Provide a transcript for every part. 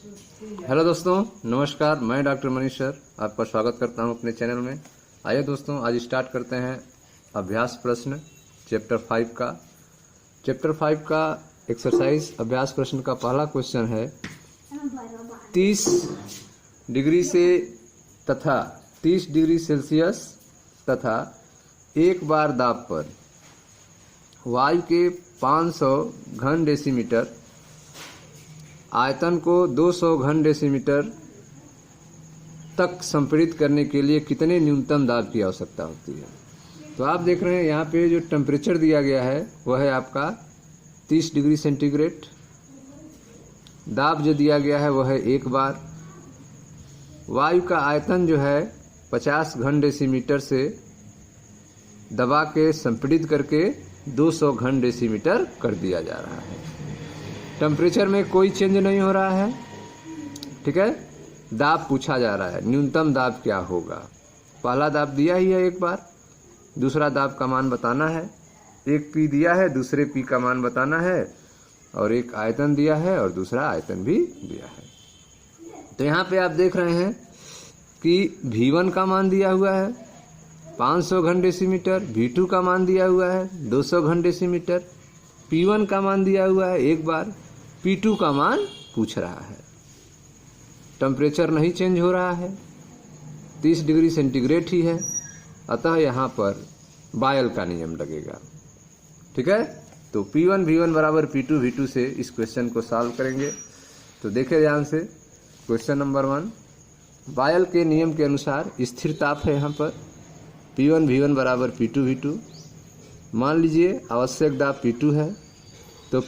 Hello दोस्तों, नमस्कार। मैं डॉक्टर मनीष सर आपका स्वागत करता हूं अपने चैनल में। आइए दोस्तों, आज स्टार्ट करते हैं अभ्यास प्रश्न चैप्टर 5 का। चैप्टर 5 का एक्सरसाइज अभ्यास प्रश्न का पहला क्वेश्चन है 30 डिग्री से तथा 30 डिग्री सेल्सियस तथा 1 बार दाब पर वायु के 500 घन डेसीमीटर आयतन को 200 घन डेसीमीटर तक संपीड़ित करने के लिए कितने न्यूनतम दाब की आवश्यकता होती है। तो आप देख रहे हैं यहाँ पे जो टेम्परेचर दिया गया है वह है आपका 30 डिग्री सेंटीग्रेड। दाब जो दिया गया है वह है 1 बार। वायु का आयतन जो है 50 घन डेसीमीटर से दबा के संपीड़ित करके 200 घन डेसीमीटर कर दिया जा रहा है। टेम्परेचर में कोई चेंज नहीं हो रहा है, ठीक है। दाब पूछा जा रहा है, न्यूनतम दाब क्या होगा। पहला दाब दिया ही है 1 बार, दूसरा दाब का मान बताना है। एक पी दिया है, दूसरे पी का मान बताना है, और एक आयतन दिया है और दूसरा आयतन भी दिया है। तो यहाँ पे आप देख रहे हैं कि V1 का मान दिया हुआ है 500 घन डेसीमीटर, V2 का मान दिया हुआ है 200 घन डेसीमीटर, P1 का मान दिया हुआ है 1 बार, P2 का मान पूछ रहा है। टेम्परेचर नहीं चेंज हो रहा है, 30 डिग्री सेंटीग्रेड ही है, अतः यहाँ पर बायल का नियम लगेगा, ठीक है। तो P1 V1 बराबर P2 V2 से इस क्वेश्चन को सॉल्व करेंगे। तो देखें ध्यान से, क्वेश्चन नंबर 1 बायल के नियम के अनुसार स्थिर ताप है। यहाँ पर P1 V1 बराबर P2 V2। मान लीजिए आवश्यक दाब P2 है, तो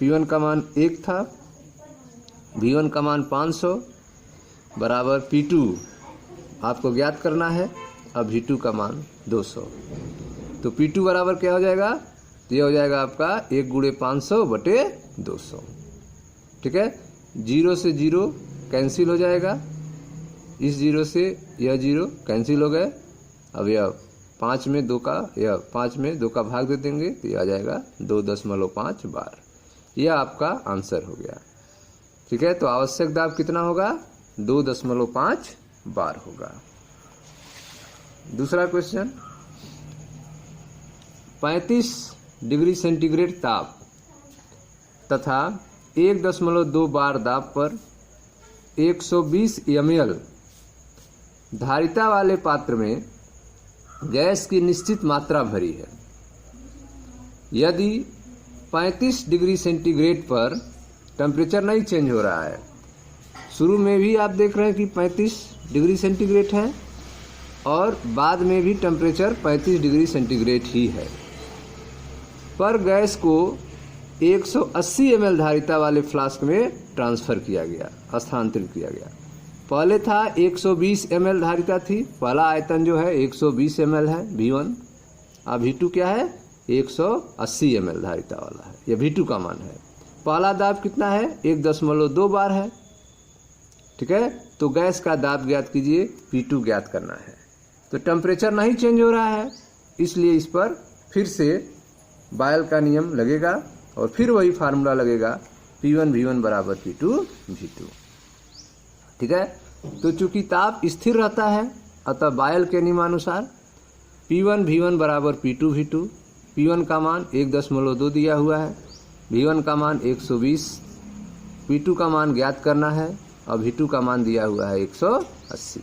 P1 का मान 1 था, V1 का मान 500 बराबर P2 आपको ज्ञात करना है, अब V2 का मान 200। तो P2 बराबर क्या हो जाएगा, तो ये हो जाएगा आपका 1 गुणे 500 बटे 200, ठीक है। 0 से 0 कैंसिल हो जाएगा, इस 0 से यह 0 कैंसिल हो गए। अब यह 5 में 2 का भाग दे देंगे तो यह आ जाएगा 2.5 बार। यह आपका आंसर हो गया, ठीक है। तो आवश्यक दाब कितना होगा, 2.5 बार होगा। दूसरा क्वेश्चन 35 डिग्री सेंटीग्रेड ताप तथा 1.2 बार दाब पर 120 ml धारिता वाले पात्र में गैस की निश्चित मात्रा भरी है। यदि 35 डिग्री सेंटीग्रेड पर टेम्परेचर नहीं चेंज हो रहा है, शुरू में भी आप देख रहे हैं कि 35 डिग्री सेंटीग्रेड है और बाद में भी टेम्परेचर 35 डिग्री सेंटीग्रेड ही है, पर गैस को 180 ml धारिता वाले फ्लास्क में ट्रांसफ़र किया गया, स्थानांतरित किया गया। पहले था 120 ml धारिता थी, पहला आयतन जो है 120 ml है V1, अब V2 क्या है 180 ml धारिता वाला है, यह V2 का मान है। पहला दाब कितना है 1.2 बार है, ठीक है। तो गैस का दाब ज्ञात कीजिए, P2 ज्ञात करना है। तो टेम्परेचर नहीं चेंज हो रहा है, इसलिए इस पर फिर से बायल का नियम लगेगा और फिर वही फार्मूला लगेगा P1 V1 बराबर P2 V2, ठीक है। तो चूंकि ताप स्थिर रहता है, अतः बायल के नियमानुसार P1 V1 बराबर P2 V2। P1 का मान 1.2 दिया हुआ है, V1 का मान 120, P2 का मान ज्ञात करना है और V2 का मान दिया हुआ है 180।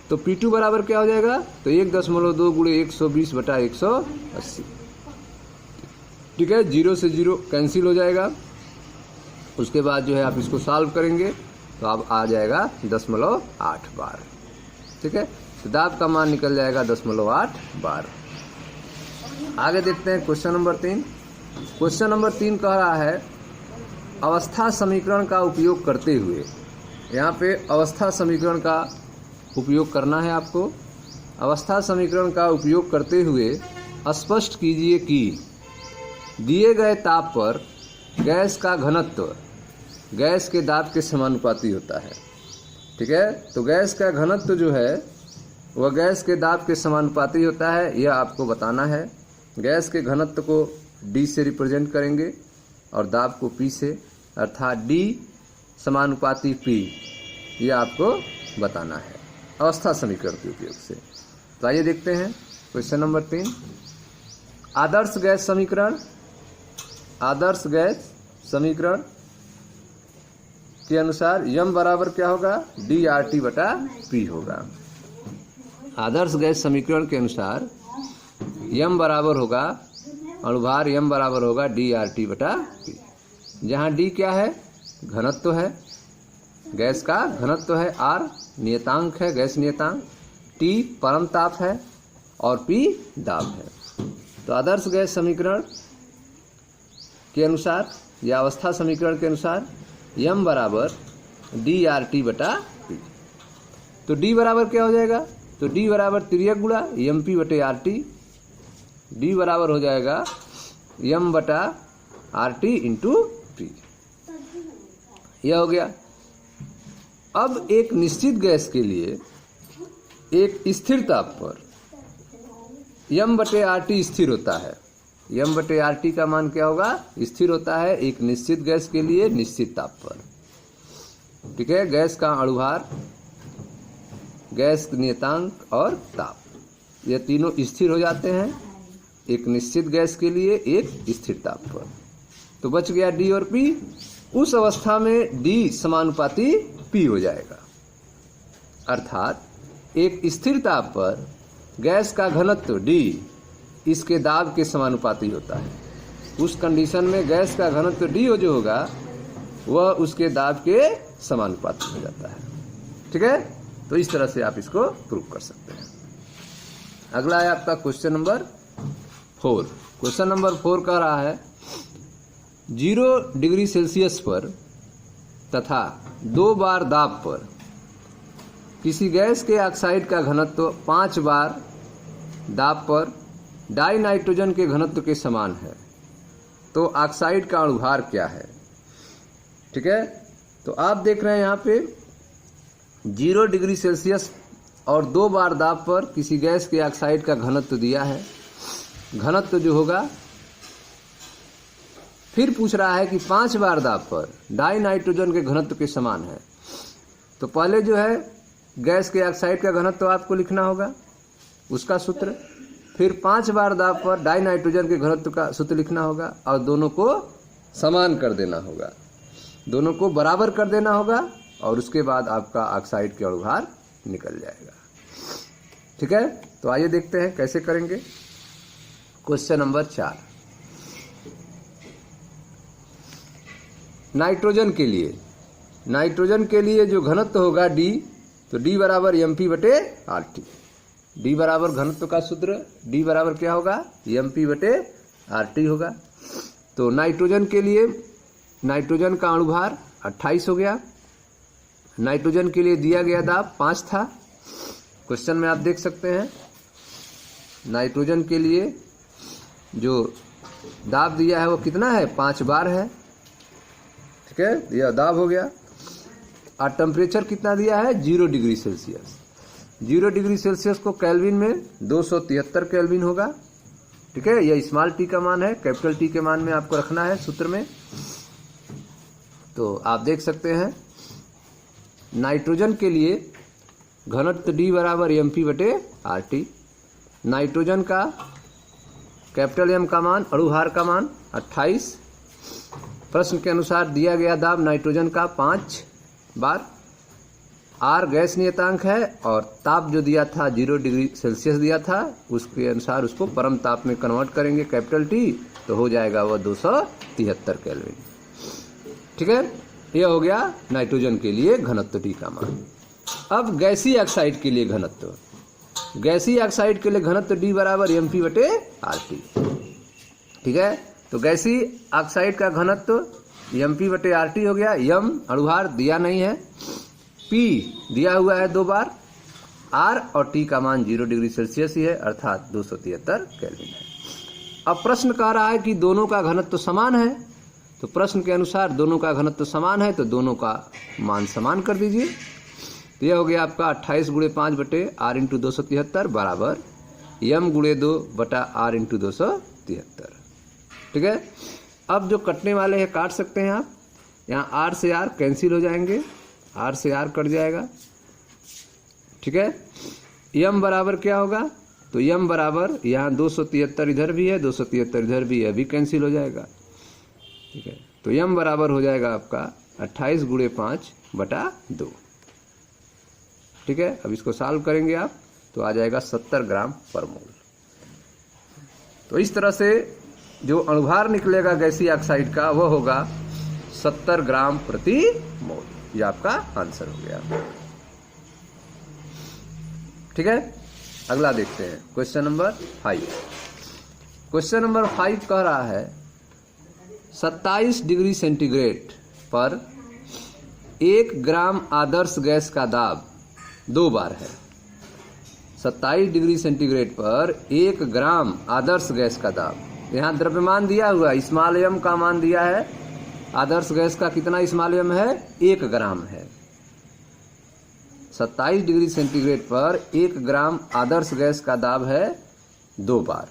तो P2 बराबर क्या हो जाएगा, तो 1.2 गुणे 120 बटा 180, ठीक है। 0 से 0 कैंसिल हो जाएगा। उसके बाद जो है आप इसको सॉल्व करेंगे तो अब आ जाएगा 0.8 बार, ठीक है। तो दाब का मान निकल जाएगा 0.8 बार। आगे देखते हैं क्वेश्चन नंबर 3। क्वेश्चन नंबर 3 कह रहा है अवस्था समीकरण का उपयोग करते हुए, यहाँ पे अवस्था समीकरण का उपयोग करना है आपको। अवस्था समीकरण का उपयोग करते हुए स्पष्ट कीजिए कि दिए गए ताप पर गैस का घनत्व गैस के दाब के समानुपाती होता है, ठीक है। तो गैस का घनत्व जो है वह गैस के दाब के समानुपाती होता है, यह आपको बताना है। गैस के घनत्व को D से रिप्रेजेंट करेंगे और दाब को P से, अर्थात D समानुपाती P, ये आपको बताना है अवस्था समीकरण के उपयोग से। तो आइए देखते हैं क्वेश्चन नंबर 3। आदर्श गैस समीकरण, आदर्श गैस समीकरण के अनुसार यम बराबर क्या होगा, dRT/P होगा। आदर्श गैस समीकरण के अनुसार यम बराबर होगा, अणुभार यम बराबर होगा dRT/P, जहाँ d क्या है, घनत्व है, गैस का घनत्व है, r नियतांक है, गैस नियतांक, T परम ताप है और P दाब है। तो आदर्श गैस समीकरण के अनुसार या अवस्था समीकरण के अनुसार यम बराबर dRT/P। तो d बराबर क्या हो जाएगा, तो d बराबर तिर्यक गुणा mp/RT, d बराबर हो जाएगा m/RT इंटू P। यह हो गया। अब एक निश्चित गैस के लिए एक स्थिर ताप पर m/RT स्थिर होता है। m/RT का मान क्या होगा, स्थिर होता है एक निश्चित गैस के लिए निश्चित ताप पर। ठीक है, गैस का अणुभार, गैस नियतांक और ताप, ये तीनों स्थिर हो जाते हैं एक निश्चित गैस के लिए एक स्थिर ताप पर। तो बच गया D और P। उस अवस्था में D समानुपाती P हो जाएगा, अर्थात एक स्थिर ताप पर गैस का घनत्व D इसके दाब के समानुपाती होता है। उस कंडीशन में गैस का घनत्व D जो होगा वह उसके दाब के समानुपाती हो जाता है। ठीक है, तो इस तरह से आप इसको प्रूव कर सकते हैं। अगला है आपका क्वेश्चन नंबर 4। क्वेश्चन नंबर 4 कह रहा है 0 डिग्री सेल्सियस पर तथा 2 बार दाब पर किसी गैस के ऑक्साइड का घनत्व 5 बार दाब पर डाई नाइट्रोजन के घनत्व के समान है, तो ऑक्साइड का अणुभार क्या है। ठीक है, तो आप देख रहे हैं यहाँ पे 0 डिग्री सेल्सियस और 2 बार दाब पर किसी गैस के ऑक्साइड का घनत्व दिया है। घनत्व जो होगा, फिर पूछ रहा है कि 5 बार दाब पर डाई नाइट्रोजन के घनत्व के समान है। तो पहले जो है गैस के ऑक्साइड का घनत्व आपको लिखना होगा, उसका सूत्र, फिर 5 बार दाब पर डाई नाइट्रोजन के घनत्व का सूत्र लिखना होगा और दोनों को समान कर देना होगा, दोनों को बराबर कर देना होगा और उसके बाद आपका ऑक्साइड के अणुभार निकल जाएगा। ठीक है, तो आइए देखते हैं कैसे करेंगे। Question number 4। नाइट्रोजन के लिए जो घनत्व होगा D, तो D बराबर mp/RT। D बराबर घनत्व का सूत्र, D बराबर क्या होगा, mp/RT होगा। तो नाइट्रोजन के लिए नाइट्रोजन का अणुभार 28 हो गया। नाइट्रोजन के लिए दिया गया दाब 5 था। क्वेश्चन में आप देख सकते हैं नाइट्रोजन के लिए जो दाब दिया है वो कितना है, 5 बार है। ठीक है, यह दाब हो गया। और टेम्परेचर कितना दिया है, 0 डिग्री सेल्सियस। 0 डिग्री सेल्सियस को केल्विन में 273 केल्विन होगा। ठीक है, यह स्मॉल टी का मान है, कैपिटल टी के मान में आपको रखना है सूत्र में। तो आप देख सकते हैं नाइट्रोजन के लिए घनत्व D बराबर mp/RT। नाइट्रोजन का कैपिटल M का मान, अणुभार का मान 28। प्रश्न के अनुसार दिया गया दाब नाइट्रोजन का 5 बार। R गैस नियतांक है और ताप जो दिया था 0 डिग्री सेल्सियस दिया था, उसके अनुसार उसको परम ताप में कन्वर्ट करेंगे कैपिटल T, तो हो जाएगा वह 273 केल्विन। ठीक है, यह हो गया नाइट्रोजन के लिए घनत्व D का मान। अब गैसीय ऑक्साइड के लिए घनत्व, गैसीय ऑक्साइड के लिए घनत्व D बराबर mp/RT। ठीक है, तो गैसीय ऑक्साइड का घनत्व mp/RT हो गया। m अणुभार दिया नहीं है, P दिया हुआ है 2 बार, R और T का मान 0 डिग्री सेल्सियस ही है, अर्थात 273 केल्विन है। अब प्रश्न कह रहा है कि दोनों का घनत्व समान है, तो प्रश्न के अनुसार दोनों का घनत्व समान है तो दोनों का मान समान कर दीजिए। तो यह हो गया आपका 28 × 5/R × 273 बराबर m × 2/R × 273। ठीक है, अब जो कटने वाले हैं काट सकते हैं आप। यहाँ आर से आर कैंसिल हो जाएंगे, आर से आर कट जाएगा। ठीक है, यम बराबर क्या होगा, तो यम बराबर यहाँ 273 इधर भी है, 273 इधर भी है, अभी कैंसिल हो जाएगा। ठीक है, तो यम बराबर हो जाएगा आपका 28 गुणे 5/2। ठीक है, अब इसको सॉल्व करेंगे आप तो आ जाएगा 70 ग्राम पर मोल। तो इस तरह से जो अणुभार निकलेगा गैसीय ऑक्साइड का वो होगा 70 ग्राम प्रति मोल। ये आपका आंसर हो गया। ठीक है, अगला देखते हैं क्वेश्चन नंबर 5। क्वेश्चन नंबर 5 कह रहा है 27 डिग्री सेंटीग्रेड पर 1 ग्राम आदर्श गैस का दाब 2 बार है। 27 डिग्री सेंटीग्रेड पर 1 ग्राम आदर्श गैस का दाब, यहाँ द्रव्यमान दिया हुआ है, स्मॉल एम का मान दिया है, आदर्श गैस का कितना स्मॉल एम है, 1 ग्राम है। 27 डिग्री सेंटीग्रेड पर 1 ग्राम आदर्श गैस का दाब है 2 बार।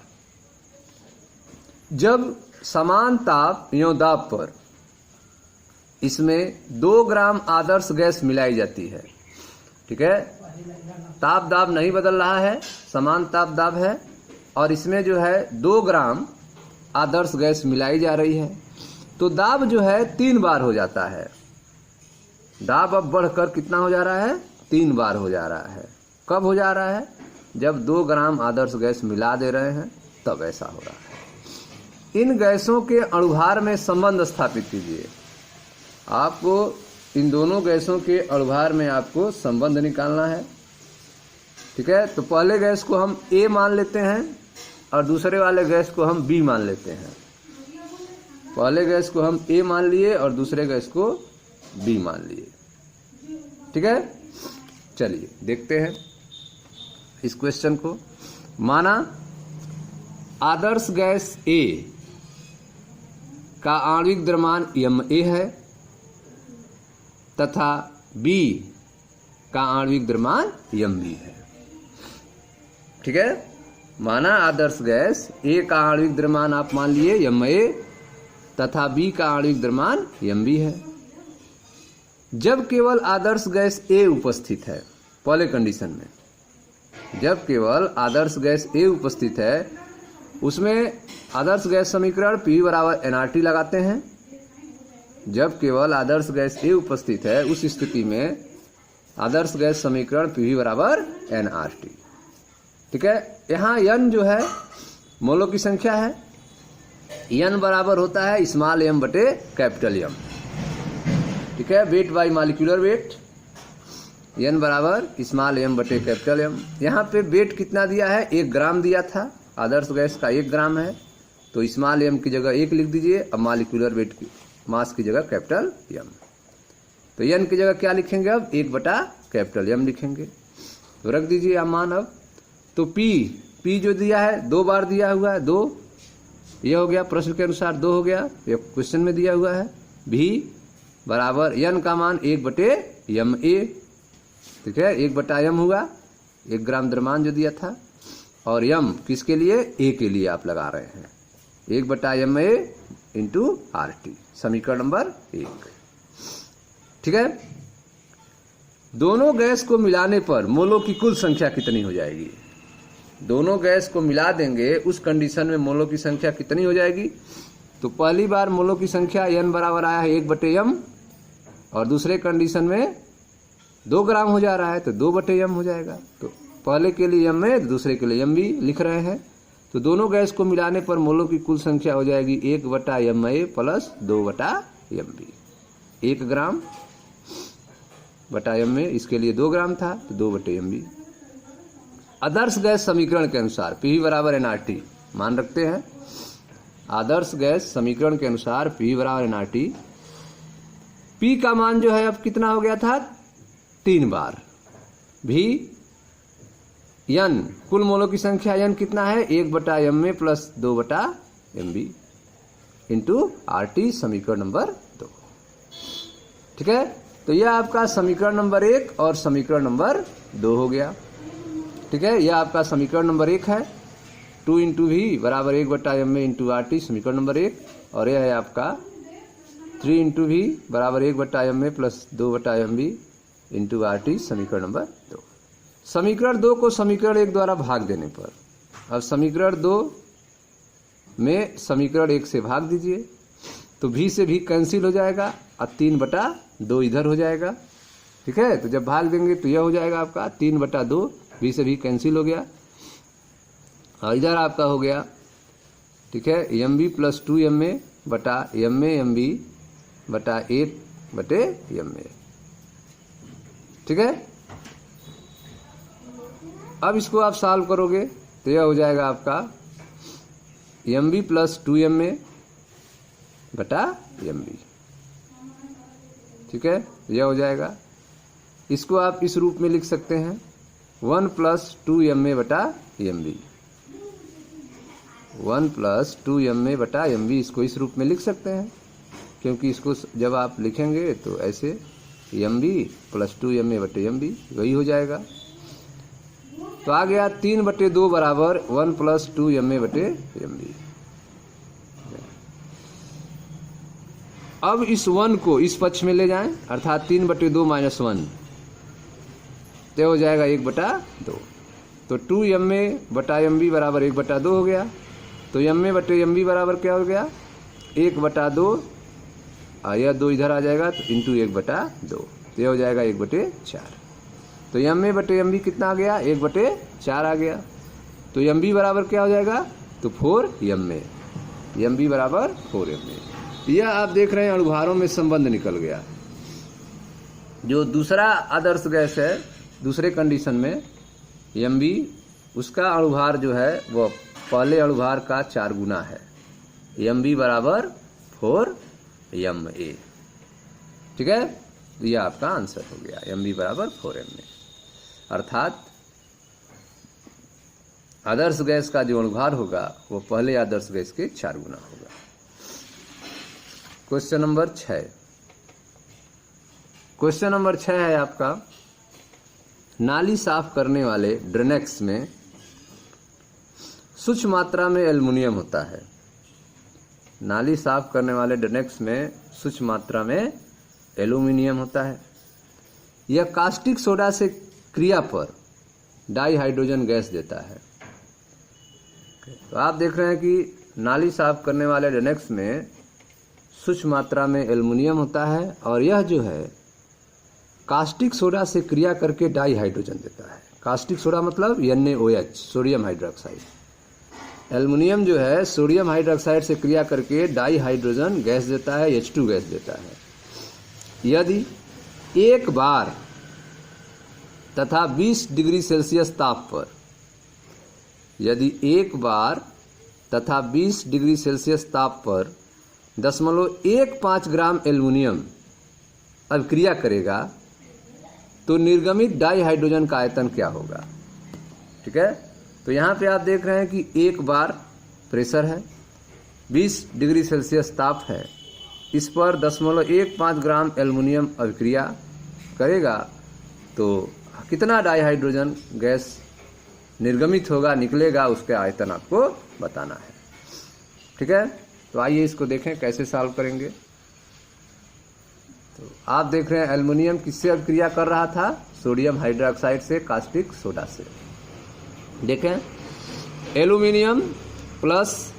जब समान ताप एवं दाब पर इसमें 2 ग्राम आदर्श गैस मिलाई जाती है। ठीक है, ताप दाब नहीं बदल रहा है, समान ताप दाब है, और इसमें जो है 2 ग्राम आदर्श गैस मिलाई जा रही है, तो दाब जो है 3 बार हो जाता है। दाब अब बढ़कर कितना हो जा रहा है, 3 बार हो जा रहा है। कब हो जा रहा है, जब 2 ग्राम आदर्श गैस मिला दे रहे हैं तब ऐसा हो रहा है। इन गैसों के अणुभार में संबंध स्थापित कीजिए। आपको इन दोनों गैसों के अणुभार में आपको संबंध निकालना है। ठीक है, तो पहले गैस को हम A मान लेते हैं और दूसरे वाले गैस को हम B मान लेते हैं। पहले गैस को हम A मान लिए और दूसरे गैस को B मान लिए। ठीक है, चलिए देखते हैं इस क्वेश्चन को। माना आदर्श गैस A का आणविक द्रव्यमान Ma है तथा B का आणविक द्रव्यमान Mb है। ठीक है, माना आदर्श गैस A का आणविक द्रव्यमान आप मान लिए Ma तथा B का आणविक द्रव्यमान Mb है। जब केवल आदर्श गैस A उपस्थित है, पहले कंडीशन में जब केवल आदर्श गैस A उपस्थित है, उसमें आदर्श गैस समीकरण P बराबर nRT लगाते हैं। जब केवल आदर्श गैस A उपस्थित है, उस स्थिति में आदर्श गैस समीकरण P बराबर nRT। ठीक है, यहाँ n जो है मोलों की संख्या है, n बराबर होता है स्मॉल m बटे कैपिटल M। ठीक है, weight by molecular weight, n बराबर स्मॉल m बटे कैपिटल M। यहाँ पे वेट कितना दिया है, 1 ग्राम दिया था, आदर्श गैस का 1 ग्राम है, तो स्मॉल m की जगह 1 लिख दीजिए। अब मॉलिक्यूलर वेट की मास की जगह कैपिटल M, तो n की जगह क्या लिखेंगे, अब 1 बटा कैपिटल M लिखेंगे, तो रख दीजिए आप मान। अब तो P जो दिया है 2 बार दिया हुआ है, 2 ये हो गया, प्रश्न के अनुसार 2 हो गया, ये क्वेश्चन में दिया हुआ है। V बराबर n का मान 1 बटे Ma। ठीक है, 1 बटा M हुआ, 1 ग्राम द्रव्यमान जो दिया था, और M किसके लिए, A के लिए आप लगा रहे हैं, 1 बटा Ma इंटू RT, समीकरण नंबर 1। ठीक है, दोनों गैस को मिलाने पर मोलों की कुल संख्या कितनी हो जाएगी। दोनों गैस को मिला देंगे, उस कंडीशन में मोलों की संख्या कितनी हो जाएगी। तो पहली बार मोलों की संख्या n बराबर आया है 1 बटे M, और दूसरे कंडीशन में 2 ग्राम हो जा रहा है तो 2 बटे M हो जाएगा। तो पहले के लिए Ma, दूसरे के लिए Mb लिख रहे हैं। तो दोनों गैस को मिलाने पर मोलों की कुल संख्या हो जाएगी 1 बटा Ma प्लस 2 बटा Mb। 1 ग्राम बटा Ma, इसके लिए 2 ग्राम था तो 2 बटे Mb। आदर्श गैस समीकरण के अनुसार P बराबर nRT मान रखते हैं। आदर्श गैस समीकरण के अनुसार P बराबर nRT, P का मान जो है अब कितना हो गया था, 3 बार। V n कुल मोलों की संख्या n कितना है, 1 बटा Ma प्लस 2 बटा Mb इंटू RT, समीकरण नंबर 2। ठीक है, तो यह आपका समीकरण नंबर 1 और समीकरण नंबर 2 हो गया। ठीक है, यह आपका समीकरण नंबर 1 है, 2 इंटू V बराबर 1 बटा Ma इंटू RT, समीकरण नंबर 1, और यह है आपका 3 इंटू वी बराबर 1/m plus 2/mv into RT समीकरण नंबर 2। समीकरण 2 को समीकरण 1 द्वारा भाग देने पर, अब समीकरण 2 में समीकरण 1 से भाग दीजिए तो v से v कैंसिल हो जाएगा और 3/2 इधर हो जाएगा। ठीक है, तो जब भाग देंगे तो यह हो जाएगा आपका 3/2, v से v कैंसिल हो गया और इधर आपका हो गया, ठीक है, mv प्लस 2ma बटा ma mv बटा 8/ma। ठीक है, अब इसको आप सॉल्व करोगे तो यह हो जाएगा आपका mv प्लस 2ma बटा mv। ठीक है, यह हो जाएगा। इसको आप इस रूप में लिख सकते हैं 1 प्लस 2ma बटा mv, 1 प्लस 2ma बटा mv, इसको इस रूप में लिख सकते हैं क्योंकि इसको जब आप लिखेंगे तो ऐसे mv प्लस 2ma बटे mv वही हो जाएगा। तो आ गया 3/2 बराबर 1 प्लस 2ma बटे mv। अब इस 1 को इस पक्ष में ले जाएं अर्थात 3/2 माइनस 1 तो हो जाएगा 1/2। तो 2ma बटा mv बराबर 1/2 हो गया। तो ma बटे mv बराबर क्या हो गया 1/2 और यह 2 इधर आ जाएगा तो इंटू 1/2 तो यह हो जाएगा 1/4। तो ma बटे mv कितना आ गया 1/4 आ गया। तो mv बराबर क्या हो जाएगा तो 4ma, mv बराबर 4ma। यह आप देख रहे हैं अणुभारों में संबंध निकल गया। जो दूसरा आदर्श गैस है दूसरे कंडीशन में mv, उसका अणुभार जो है वो पहले अणुभार का 4 गुना है, mv बराबर 4ma। ठीक है, तो यह आपका आंसर हो गया mv बराबर 4ma। अर्थात आदर्श गैस का जो अणुभार होगा वो पहले आदर्श गैस के 4 गुना होगा। Question number 6। क्वेश्चन नंबर 6 है आपका, नाली साफ करने वाले ड्रेनेक्स में सूक्ष्म मात्रा में एल्युमिनियम होता है। नाली साफ करने वाले ड्रेनेक्स में सूक्ष्म मात्रा में एल्युमिनियम होता है। यह कास्टिक सोडा से क्रिया पर डाई हाइड्रोजन गैस देता है। तो आप देख रहे हैं कि नाली साफ करने वाले ड्रेनेक्स में सूक्ष्म मात्रा में एल्युमिनियम होता है और यह जो है कास्टिक सोडा से क्रिया करके डाई हाइड्रोजन देता है। कास्टिक सोडा मतलब NaOH सोडियम हाइड्रोक्साइड। एल्युमिनियम जो है सोडियम हाइड्रोक्साइड से क्रिया करके डाई हाइड्रोजन गैस देता है, H2 गैस देता है। यदि एक बार तथा 20 डिग्री सेल्सियस ताप पर, यदि एक बार तथा 20 डिग्री सेल्सियस ताप पर 0.15 ग्राम एल्युमिनियम अभिक्रिया करेगा तो निर्गमित डाई हाइड्रोजन का आयतन क्या होगा। ठीक है, तो यहाँ पे आप देख रहे हैं कि एक बार प्रेशर है, 20 डिग्री सेल्सियस ताप है, इस पर 0.15 ग्राम एल्युमिनियम अभिक्रिया करेगा तो कितना डाई हाइड्रोजन गैस निर्गमित होगा, निकलेगा, उसका आयतन आपको बताना है। ठीक है, तो आइए इसको देखें कैसे सॉल्व करेंगे। तो आप देख रहे हैं एल्युमिनियम किससे अभिक्रिया कर रहा था, सोडियम हाइड्रोक्साइड से कास्टिक सोडा से। देखें aluminium plus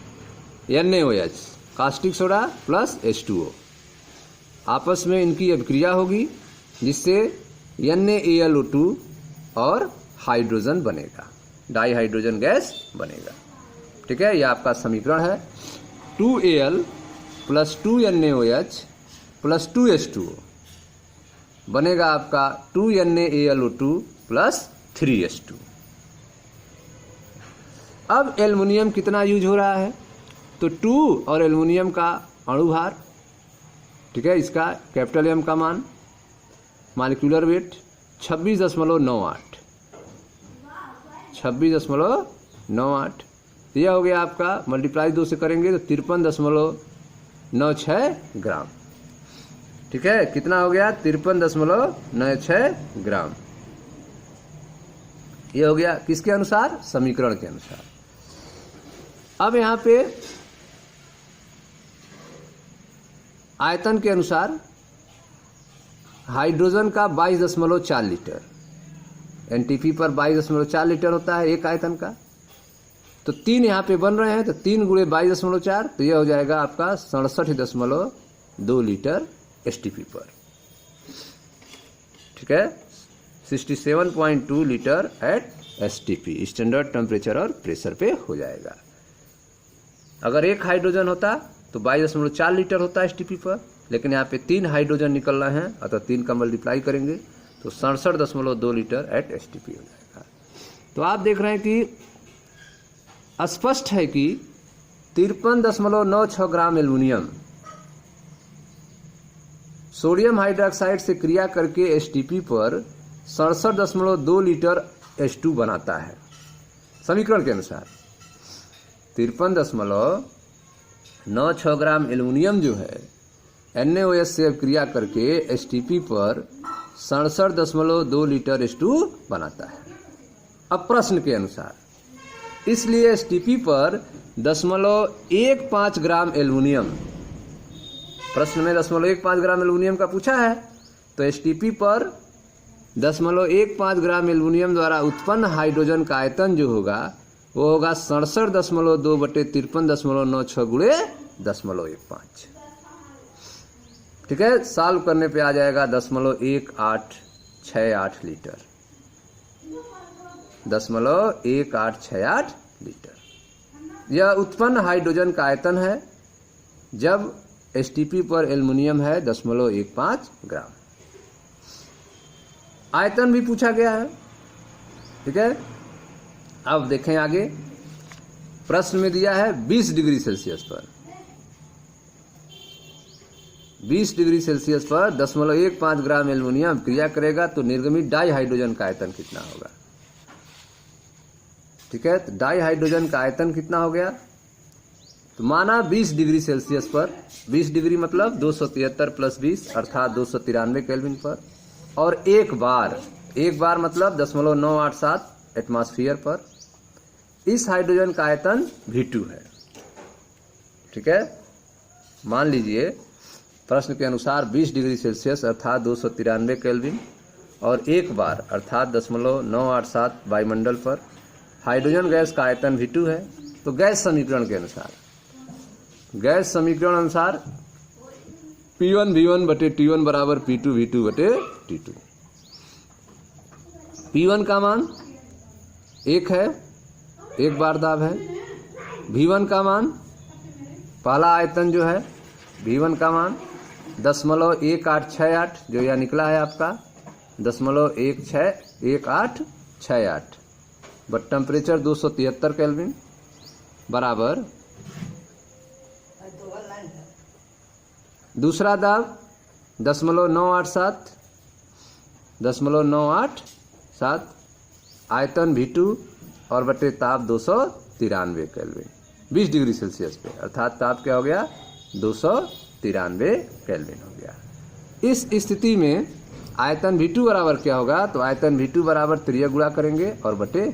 NaOH caustic soda plus H2O आपस में इनकी अभिक्रिया होगी जिससे NaAlO2 और हाइड्रोजन बनेगा, डाई हाइड्रोजन गैस बनेगा। ठीक है, यह आपका समीकरण है 2Al plus 2NaOH plus 2H2O बनेगा आपका 2NaAlO2 प्लस 3H2। अब एल्युमिनियम कितना यूज हो रहा है तो 2 और एल्युमिनियम का अणुभार, ठीक है, इसका कैपिटल M का मान, मॉलिक्यूलर वेट 26.98, 26.98। यह हो गया आपका, मल्टीप्लाई 2 से करेंगे तो 53.96 ग्राम। ठीक है, कितना हो गया 53.96 ग्राम। यह हो गया किसके अनुसार, समीकरण के अनुसार। अब यहाँ पे आयतन के अनुसार हाइड्रोजन का 22.4 लीटर, एनटीपी पर 22.4 लीटर होता है एक आयतन का। तो 3 यहाँ पे बन रहे हैं, तो 3 गुणे 22.4, तो यह हो जाएगा आपका 67.2 लीटर एसटीपी पर। ठीक है, 67.2 litre at STP, standard temperature और प्रेशर पे हो जाएगा। अगर एक हाइड्रोजन होता तो 22.4 लीटर होता एसटीपी पर, लेकिन यहाँ पे 3 हाइड्रोजन निकल रहे हैं, अतः 3 का मल्टीप्लाई करेंगे तो 67.2 लीटर एट एसटीपी हो जाएगा। तो आप देख रहे हैं कि स्पष्ट है कि 53.96 ग्राम एल्युमिनियम सोडियम हाइड्रोक्साइड से क्रिया करके एसटीपी पर 67.2 लीटर H2 बनाता है। समीकरण के अनुसार 53.96 ग्राम एल्युमिनियम जो है NaOH से क्रिया करके एसटीपी पर 67.2 लीटर H2 बनाता है। अब प्रश्न के अनुसार, इसलिए एसटीपी पर 0.15 ग्राम एल्युमिनियम, प्रश्न में 0.15 ग्राम एल्युमिनियम का पूछा है, तो एसटीपी पर 0.15 ग्राम एल्युमिनियम द्वारा उत्पन्न हाइड्रोजन का आयतन जो होगा वो होगा 67.2 बटे 53.96 गुणे 0.15। ठीक है, सॉल्व करने पे आ जाएगा 0.1868 लीटर, 0.1868 लीटर। यह उत्पन्न हाइड्रोजन का आयतन है जब एसटीपी पर एल्युमिनियम है 0.15 ग्राम। आयतन भी पूछा गया है। ठीक है, अब देखें आगे, प्रश्न में दिया है 20 डिग्री सेल्सियस पर, 20 डिग्री सेल्सियस पर 0.15 ग्राम एल्युमिनियम क्रिया करेगा तो निर्गमित डाई हाइड्रोजन का आयतन कितना होगा। ठीक है, तो डाई हाइड्रोजन का आयतन कितना हो गया, तो माना 20 डिग्री सेल्सियस पर, 20 डिग्री मतलब 273 प्लस 20 अर्थात 293 केल्विन पर, और एक बार मतलब 0.987 एटमॉस्फेयर पर इस हाइड्रोजन का आयतन V2 है। ठीक है, मान लीजिए प्रश्न के अनुसार 20 डिग्री सेल्सियस अर्थात 293 केल्विन और एक बार अर्थात 0.987 वायुमंडल पर हाइड्रोजन गैस का आयतन V2 है। तो गैस समीकरण के अनुसार, गैस समीकरण अनुसार P1 V1 बटे T1 बराबर P2 V2 बटे T2। P1 का मान 1 है, एक बार दाब है। V1 का मान, पहला आयतन जो है V1 का मान 0.1868 जो यह निकला है आपका 0.1868, बट टेम्परेचर 273 केल्विन बराबर दूसरा दाब 0.987 आयतन V2 और बटे ताप 293 केल्विन 20 डिग्री सेल्सियस पे, अर्थात ताप क्या हो गया 293 केल्विन हो गया। इस स्थिति में आयतन V2 बराबर क्या होगा, तो आयतन V2 बराबर त्रिया गुणा करेंगे और बटे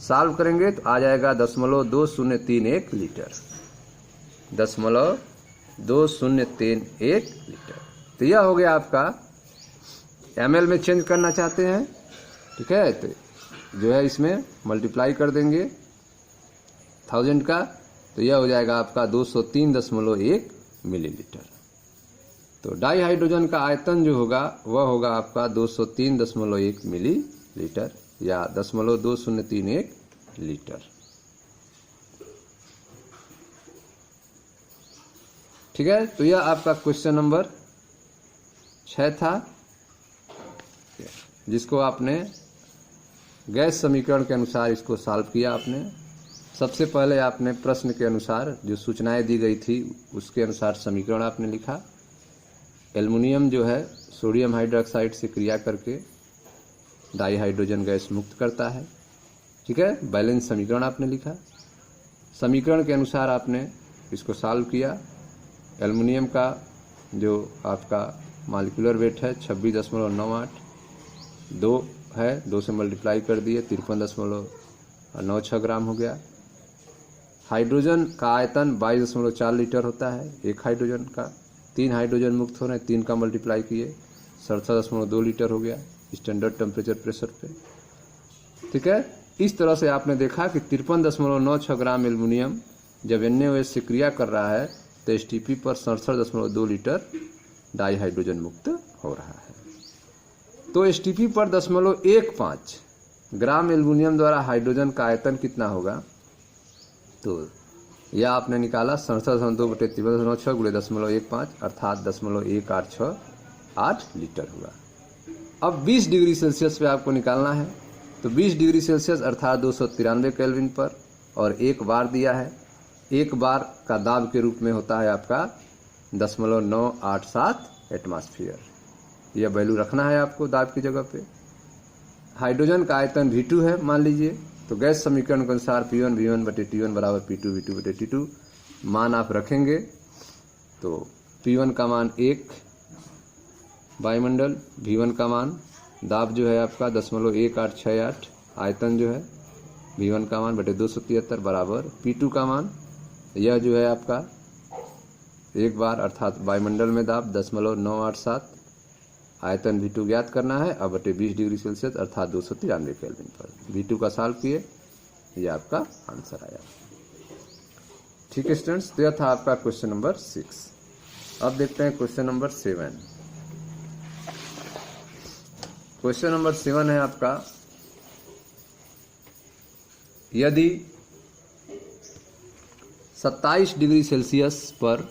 सॉल्व करेंगे तो आ जाएगा 0.2031 लीटर, 0.2031 लीटर। तो यह हो गया आपका, ml में चेंज करना चाहते हैं। ठीक है, तो जो है इसमें मल्टीप्लाई कर देंगे 1000 का, तो यह हो जाएगा आपका 203.1 मिलीलीटर। तो डाई हाइड्रोजन का आयतन जो होगा वह होगा आपका 203.1 मिलीलीटर या 0.2031 लीटर। ठीक है, तो यह आपका क्वेश्चन नंबर 6 था, जिसको आपने गैस समीकरण के अनुसार इसको सॉल्व किया। आपने सबसे पहले आपने प्रश्न के अनुसार जो सूचनाएं दी गई थी उसके अनुसार समीकरण आपने लिखा। एल्युमिनियम जो है सोडियम हाइड्रोक्साइड से क्रिया करके डाई हाइड्रोजन गैस मुक्त करता है। ठीक है, बैलेंस समीकरण आपने लिखा। समीकरण के अनुसार आपने इसको सॉल्व किया। एल्युमिनियम का जो आपका मॉलिक्यूलर वेट है 26.98, 2 है, 2 से मल्टीप्लाई कर दिए 53.96 ग्राम हो गया। हाइड्रोजन का आयतन 22.4 लीटर होता है एक हाइड्रोजन का, 3 हाइड्रोजन मुक्त हो रहे हैं, 3 का मल्टीप्लाई किए 67.2 लीटर हो गया स्टैंडर्ड टेम्परेचर प्रेशर पे। ठीक है, इस तरह से आपने देखा कि 53.96 ग्राम एल्युमिनियम जब NaOH से क्रिया कर रहा है तो STP पर 67.2 लीटर डाई हाइड्रोजन मुक्त हो रहा है। तो STP पर 0.15 ग्राम एल्युमिनियम द्वारा हाइड्रोजन का आयतन कितना होगा, तो यह आपने निकाला 67.2/53.6 × 0.15 अर्थात 0.1868 लीटर हुआ। अब 20 डिग्री सेल्सियस पे आपको निकालना है, तो 20 डिग्री सेल्सियस अर्थात 293 केल्विन पर, और 1 बार दिया है, 1 बार का दाब के रूप में होता है आपका 0.987 एटमॉस्फेयर। यह वैल्यू रखना है आपको दाब की जगह पे। हाइड्रोजन का आयतन V2 है मान लीजिए, तो गैस समीकरण के अनुसार P1 V1/T1 बराबर P2 V2/T2 मान आप रखेंगे, तो P1 का मान 1 वायुमंडल, V1 का मान दाब जो है आपका 0.1868, आयतन जो है V1 का मान बटे 273 बराबर P2 का मान, यह जो है आपका 1 बार अर्थात वायुमंडल में दाब 0.987, आयतन V2 ज्ञात करना है, अब बटे 20 डिग्री सेल्सियस अर्थात 293 केल्विन पर। V2 का सॉल्व किए, यह आपका आंसर आया। ठीक है स्टूडेंट्स, तो यह था आपका क्वेश्चन नंबर 6। अब देखते हैं क्वेश्चन नंबर 7। क्वेश्चन नंबर 7 है आपका, यदि 27 डिग्री सेल्सियस पर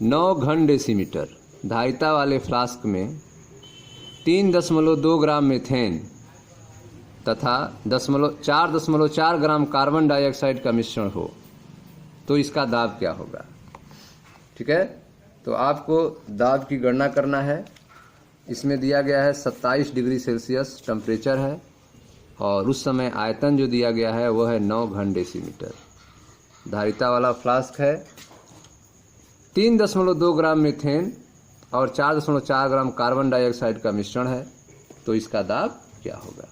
9 घन डेसीमीटर धारिता वाले फ्लास्क में 3.2 ग्राम मीथेन तथा 4.4 ग्राम कार्बन डाइऑक्साइड का मिश्रण हो तो इसका दाब क्या होगा। ठीक है, तो आपको दाब की गणना करना है। इसमें दिया गया है 27 डिग्री सेल्सियस टेम्परेचर है, और उस समय आयतन जो दिया गया है वह है 9 घन डेसीमीटर। धारिता वाला फ्लास्क है, 3.2 ग्राम मीथेन और 4.4 ग्राम कार्बन डाइऑक्साइड का मिश्रण है, तो इसका दाब क्या होगा।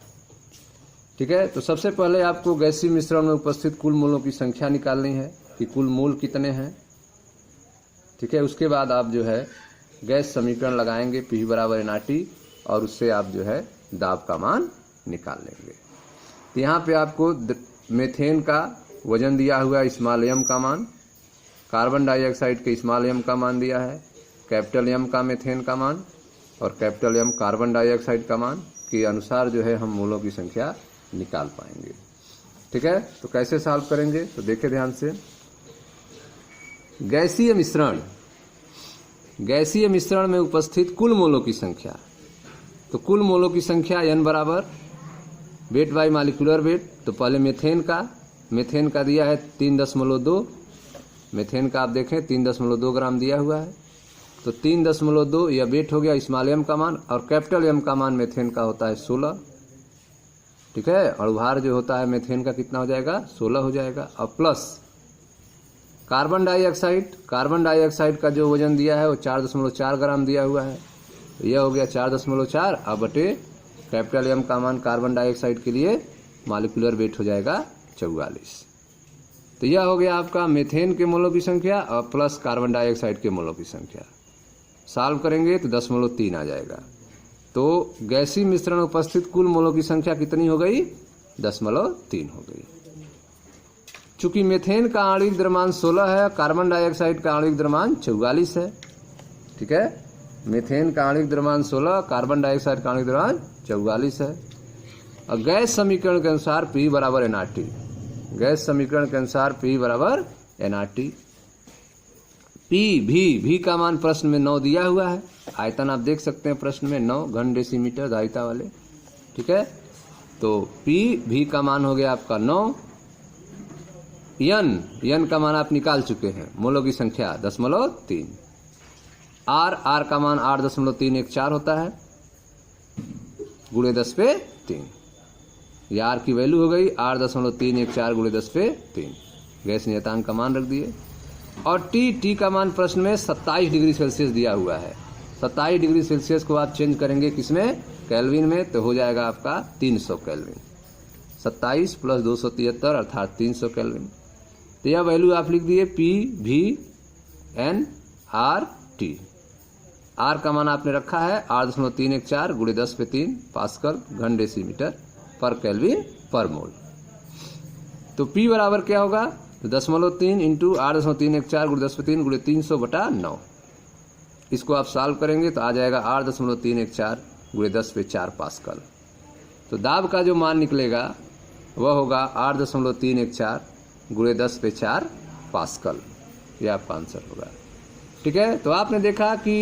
ठीक है, तो सबसे पहले आपको गैसीय मिश्रण में उपस्थित कुल मोलों की संख्या निकालनी है कि कुल मोल कितने हैं। ठीक है, उसके बाद आप जो है गैस समीकरण लगाएंगे P बराबर NRT, और उससे आप जो है दाब का मान निकाल लेंगे। तो यहाँ पे आपको मीथेन का वजन दिया हुआ है स्मॉल m का मान, कार्बन डाइऑक्साइड के स्मॉल m का मान दिया है, कैपिटल M का मीथेन का मान और कैपिटल M कार्बन डाइऑक्साइड का मान के अनुसार जो है हम मोलों की संख्या निकाल पाएंगे। ठीक है, तो कैसे सॉल्व करेंगे, तो देखिए ध्यान से। गैसीय मिश्रण में उपस्थित कुल मोलों की संख्या, तो कुल मोलों की संख्या N बराबर वेट बाई मॉलिक्यूलर वेट। तो पहले मीथेन का दिया है 3.2, मीथेन का आप देखें 3.2 ग्राम दिया हुआ है, तो 3.2 यह वेट हो गया स्मॉल m का मान, और कैपिटल M का मान मीथेन का होता है 16। ठीक है, और भार जो होता है मीथेन का कितना हो जाएगा, 16 हो जाएगा। अब प्लस कार्बन डाइऑक्साइड का जो वजन दिया है वो 4.4 ग्राम दिया हुआ है, तो यह हो गया 4.4, अब बटे कैपिटल M का मान कार्बन डाइऑक्साइड के लिए मॉलिक्यूलर वेट हो जाएगा 44। तो यह हो गया आपका मीथेन के मोलों की संख्या और प्लस कार्बन डाइऑक्साइड के मोलों की संख्या। सॉल्व करेंगे तो 10.3 आ जाएगा। तो गैसीय मिश्रण में उपस्थित कुल मोलों की संख्या कितनी हो गई, 10.3 हो गई। चूंकि मीथेन का आणविक द्रव्यमान 16 है, कार्बन डाइऑक्साइड का आणविक द्रव्यमान 44 है। ठीक है, मीथेन का आणविक द्रव्यमान 16, कार्बन डाइऑक्साइड का आणविक द्रव्यमान 44 है। और गैस समीकरण के अनुसार P बराबर NRT, गैस समीकरण के अनुसार P बराबर NRT। भी का मान प्रश्न में 9 दिया हुआ है, आयतन आप देख सकते हैं प्रश्न में 9 घन डेसीमीटर धारिता वाले। ठीक है, तो भी का मान हो गया आपका 9। n का मान आप निकाल चुके हैं, मोलों की संख्या 10.3। r का मान 8.314 होता है गुणे 10⁵। ये r की वैल्यू हो गई 8.314 गुणे 10⁵। गैस नियतांक का मान रख दिए। और T का मान प्रश्न में 27 डिग्री सेल्सियस दिया हुआ है। 27 डिग्री सेल्सियस को आप चेंज करेंगे किसमें, केल्विन में, तो हो जाएगा आपका 300 केल्विन। 27 + 273 अर्थात 300 केल्विन। तो यह वैल्यू आप लिख दिए P, V, N, R T. R का मान आपने रखा है 8.314 गुणे 10⁻³ पास्कल घन डेसीमीटर पर केल्विन पर मोल। तो P बराबर क्या होगा, तो 0.3 इंटू 8.314 गुणे 10⁻³ गुणे 300/9। इसको आप सॉल्व करेंगे तो आ जाएगा 8.314 गुणे 10⁻⁴ पास्कल। तो दाब का जो मान निकलेगा वह होगा 8.314 गुणे 10⁻⁴ पास्कल। यह आपका आंसर होगा। ठीक है, तो आपने देखा कि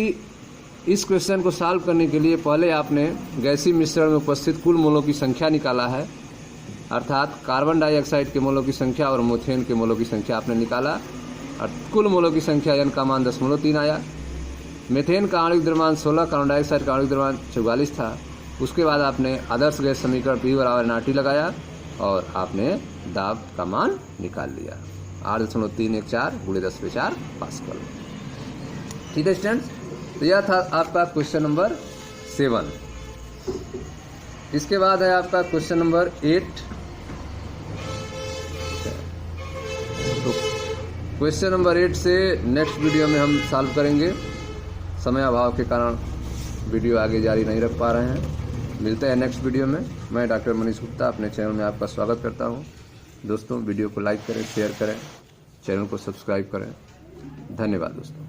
इस क्वेश्चन को सॉल्व करने के लिए पहले आपने गैसीय मिश्रण में उपस्थित कुल मोलों की संख्या निकाला है, अर्थात कार्बन डाइऑक्साइड के मोलों की संख्या और मीथेन के मोलों की संख्या आपने निकाला और कुल मोलों की संख्या n का मान 10.3 आया। मीथेन का आणविक द्रव्यमान 16, कार्बन डाइऑक्साइड का आणविक द्रव्यमान 44 था। उसके बाद आपने आदर्श गैस समीकरण P बराबर nRT लगाया और आपने दाब का मान निकाल लिया 8.314 गुणे 10⁻⁴ पास्कल। ठीक है स्टूडेंट्स, तो यह था आपका क्वेश्चन नंबर 7। इसके बाद है आपका क्वेश्चन नंबर 8। तो क्वेश्चन नंबर 8 से नेक्स्ट वीडियो में हम सॉल्व करेंगे। समय अभाव के कारण वीडियो आगे जारी नहीं रख पा रहे हैं। मिलते हैं नेक्स्ट वीडियो में। मैं डॉक्टर मनीष गुप्ता अपने चैनल में आपका स्वागत करता हूं। दोस्तों वीडियो को लाइक करें, शेयर करें, चैनल को सब्सक्राइब करें। धन्यवाद दोस्तों।